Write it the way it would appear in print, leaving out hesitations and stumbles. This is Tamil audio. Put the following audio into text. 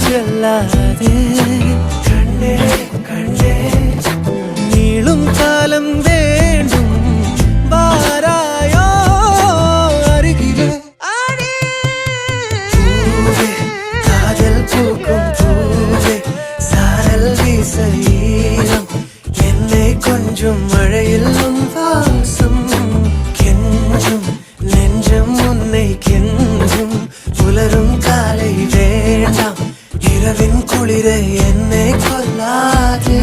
செல்லாதே கண்ணே கண்ணே நீளும் காலம் வேண்டும் வாராயோ அருகிலே பூவே காதல் பூக்கும் பூவே சாரல் வீச ஈரம் என்னை கொஞ்சம் மழையில் உன் வாசம் கெஞ்சும் நெஞ்சம் உன்னை கெஞ்சும் புலரும் காலை வேண்டாம் இரவின் குளிரை என்னை கொல்லாதே